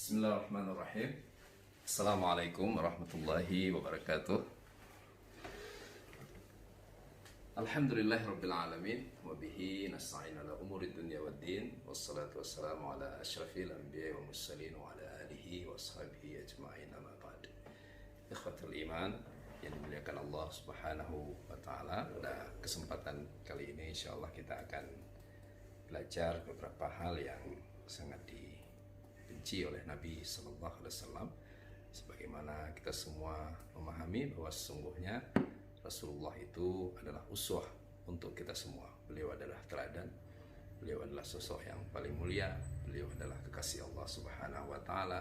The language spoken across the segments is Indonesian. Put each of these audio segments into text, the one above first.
Bismillahirrahmanirrahim. Assalamualaikum warahmatullahi wabarakatuh. Alhamdulillahirabbil alamin wa bihi nasta'in ala umuri dunya waddin wassalatu wassalamu ala asyrafil anbiya'i wal mursalin wa ala alihi wa ashabihi ajma'in amma ba'd. Ikhwatul iman yang dimuliakan Allah Subhanahu wa taala, pada kesempatan kali ini insyaallah kita akan belajar beberapa hal yang sangat dibenci oleh Nabi Sallallahu Alaihi Wasallam, sebagaimana kita semua memahami bahwa sesungguhnya Rasulullah itu adalah uswah untuk kita semua. Beliau adalah teladan, beliau adalah sosok yang paling mulia, beliau adalah kekasih Allah Subhanahu wa taala.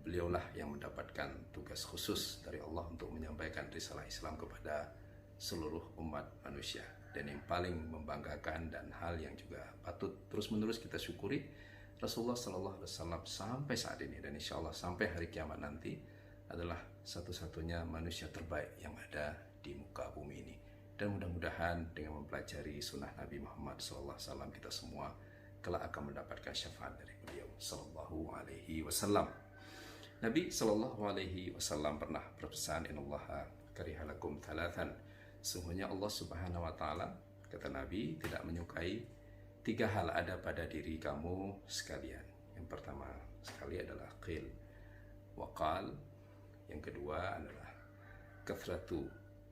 Beliaulah yang mendapatkan tugas khusus dari Allah untuk menyampaikan risalah Islam kepada seluruh umat manusia. Dan yang paling membanggakan dan hal yang juga patut terus-menerus kita syukuri, Rasulullah Sallallahu Alaihi Wasallam sampai saat ini dan insya Allah sampai hari kiamat nanti adalah satu-satunya manusia terbaik yang ada di muka bumi ini. Dan mudah-mudahan dengan mempelajari sunnah Nabi Muhammad Sallallahu Alaihi Wasallam, kita semua kelak akan mendapatkan syafaat dari beliau Sallallahu Alaihi Wasallam. Nabi Sallallahu Alaihi Wasallam pernah berpesan, Innallaha karihalakum thalathan. Sungguhnya Allah Subhanahu wa taala, kata Nabi, tidak menyukai tiga hal ada pada diri kamu sekalian. Yang pertama sekali adalah qil wa qal, yang kedua adalah kathratu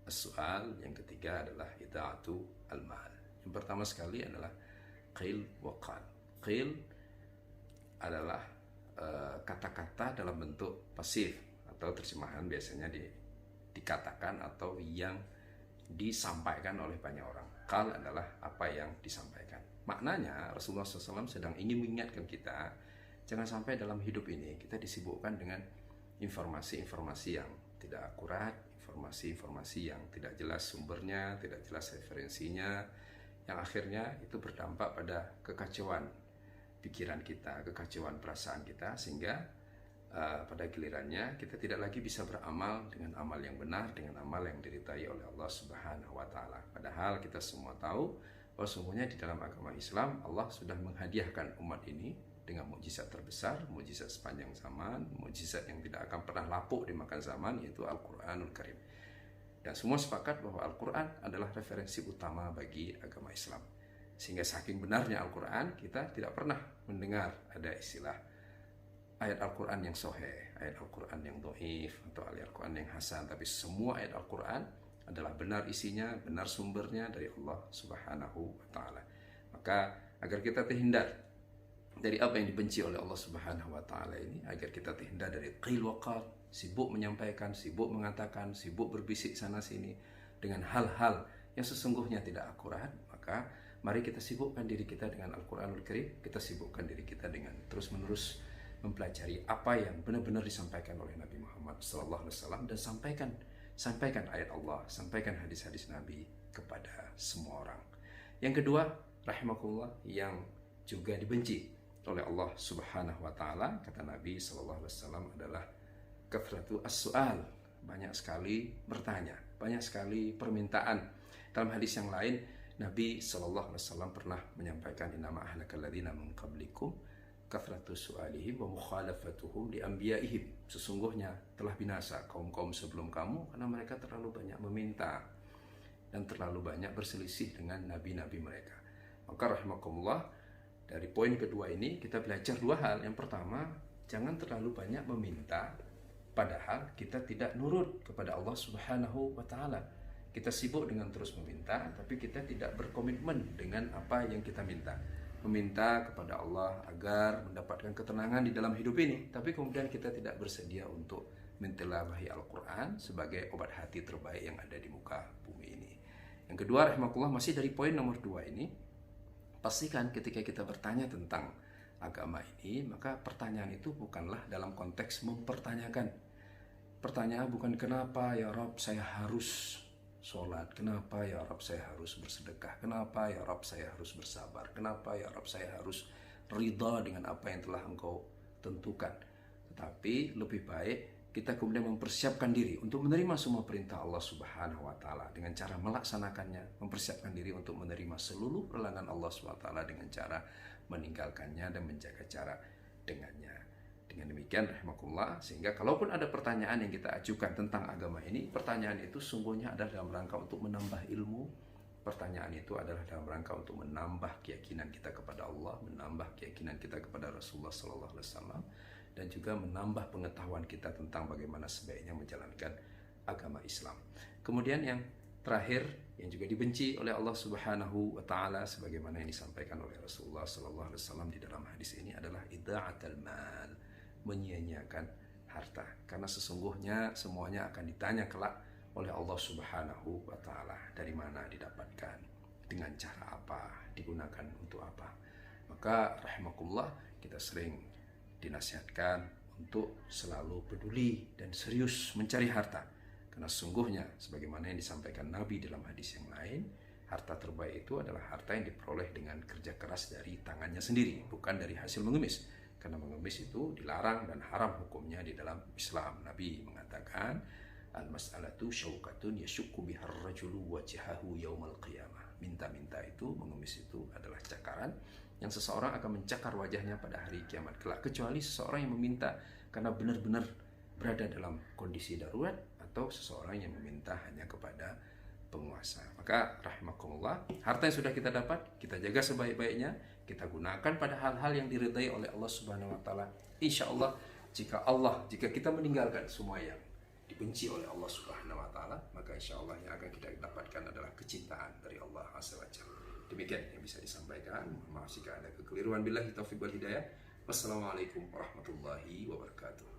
as-su'al, yang ketiga adalah ida'atu al-mal. Yang pertama sekali adalah qil wa qal. Qil adalah kata-kata dalam bentuk pasif, atau terjemahan biasanya dikatakan atau yang disampaikan oleh banyak orang. Qal adalah apa yang disampaikan. Maknanya Rasulullah SAW sedang ingin mengingatkan kita, jangan sampai dalam hidup ini kita disibukkan dengan informasi-informasi yang tidak akurat, informasi-informasi yang tidak jelas sumbernya, tidak jelas referensinya, yang akhirnya itu berdampak pada kekacauan pikiran kita, kekacauan perasaan kita, sehingga pada gilirannya kita tidak lagi bisa beramal dengan amal yang benar, dengan amal yang diridhai oleh Allah Subhanahu wa taala. Padahal kita semua tahu bahwa sesungguhnya di dalam agama Islam Allah sudah menghadiahkan umat ini dengan mukjizat terbesar, mukjizat sepanjang zaman, mukjizat yang tidak akan pernah lapuk dimakan zaman, yaitu Al-Qur'anul Karim. Dan semua sepakat bahwa Al-Qur'an adalah referensi utama bagi agama Islam. Sehingga saking benarnya Al-Quran, kita tidak pernah mendengar ada istilah ayat Al-Quran yang sahih, ayat Al-Quran yang dhaif, atau ayat Al-Quran yang hasan. Tapi semua ayat Al-Quran adalah benar isinya, benar sumbernya dari Allah Subhanahu wa taala. Maka agar kita terhindar dari apa yang dibenci oleh Allah Subhanahu wa taala ini, agar kita terhindar dari qil wa qal, sibuk menyampaikan, sibuk mengatakan, sibuk berbisik sana sini dengan hal-hal yang sesungguhnya tidak akurat, maka mari kita sibukkan diri kita dengan Al-Quranul Karim. Kita sibukkan diri kita dengan terus-menerus mempelajari apa yang benar-benar disampaikan oleh Nabi Muhammad SAW, dan sampaikan ayat Allah, sampaikan hadis-hadis Nabi kepada semua orang. Yang kedua, rahimakumullah, yang juga dibenci oleh Allah Subhanahu wa taala, kata Nabi SAW, adalah kathratu as-su'al, banyak sekali bertanya, banyak sekali permintaan. Dalam hadis yang lain, Nabi SAW pernah menyampaikan, innama ahlakal ladzina min qablikum kathratu su'alihim wa mukhalafatuhum li anbiya'ihim. Sesungguhnya telah binasa kaum-kaum sebelum kamu karena mereka terlalu banyak meminta dan terlalu banyak berselisih dengan nabi-nabi mereka. Maka rahimakumullah, dari poin kedua ini kita belajar dua hal. Yang pertama, jangan terlalu banyak meminta padahal kita tidak nurut kepada Allah Subhanahu wa taala. Kita sibuk dengan terus meminta, tapi kita tidak berkomitmen dengan apa yang kita minta. Meminta kepada Allah agar mendapatkan ketenangan di dalam hidup ini, tapi kemudian kita tidak bersedia untuk mentelabahi Al-Quran sebagai obat hati terbaik yang ada di muka bumi ini. Yang kedua, rahimakumullah, masih dari poin nomor 2 ini, pastikan ketika kita bertanya tentang agama ini, maka pertanyaan itu bukanlah dalam konteks mempertanyakan. Pertanyaan bukan kenapa ya Rabb saya harus sholat, kenapa ya Rabb saya harus bersedekah, kenapa ya Rabb saya harus bersabar, kenapa ya Rabb saya harus ridha dengan apa yang telah Engkau tentukan. Tetapi lebih baik kita kemudian mempersiapkan diri untuk menerima semua perintah Allah Subhanahu wa taala dengan cara melaksanakannya, mempersiapkan diri untuk menerima seluruh larangan Allah Subhanahu wa taala dengan cara meninggalkannya dan menjaga jarak dengannya. Dengan demikian rahimakumullah, sehingga kalaupun ada pertanyaan yang kita ajukan tentang agama ini, pertanyaan itu sungguhnya adalah dalam rangka untuk menambah ilmu. Pertanyaan itu adalah dalam rangka untuk menambah keyakinan kita kepada Allah, menambah keyakinan kita kepada Rasulullah SAW, dan juga menambah pengetahuan kita tentang bagaimana sebaiknya menjalankan agama Islam. Kemudian yang terakhir yang juga dibenci oleh Allah Subhanahu wa taala sebagaimana yang disampaikan oleh Rasulullah SAW di dalam hadis ini adalah ida'atul mal, menyia-nyiakan harta. Karena sesungguhnya semuanya akan ditanya kelak oleh Allah Subhanahu wa taala, dari mana didapatkan, dengan cara apa, digunakan untuk apa. Maka rahimakumullah, kita sering dinasihatkan untuk selalu peduli dan serius mencari harta. Karena sesungguhnya sebagaimana yang disampaikan Nabi dalam hadis yang lain, harta terbaik itu adalah harta yang diperoleh dengan kerja keras dari tangannya sendiri, bukan dari hasil mengemis. Karena mengemis itu dilarang dan haram hukumnya di dalam Islam. Nabi mengatakan, al-mas'alatu syaukatun yashukku bihar rajulu wajhahu yaumal qiyamah. Minta-minta itu, mengemis itu adalah cakaran yang seseorang akan mencakar wajahnya pada hari kiamat kelak, kecuali seseorang yang meminta karena benar-benar berada dalam kondisi darurat, atau seseorang yang meminta hanya kepada penguasa. Maka rahimakumullah, harta yang sudah kita dapat, kita jaga sebaik-baiknya, kita gunakan pada hal-hal yang diridai oleh Allah Subhanahu wa taala. Insya Allah, jika kita meninggalkan semua yang dibenci oleh Allah Subhanahu wa taala, maka insya Allah yang akan kita dapatkan adalah kecintaan dari Allah Azza wa Jalla. Demikian yang bisa disampaikan. Maaf jika ada kekeliruan. Billahi taufiq wal hidayah. Wassalamualaikum warahmatullahi wabarakatuh.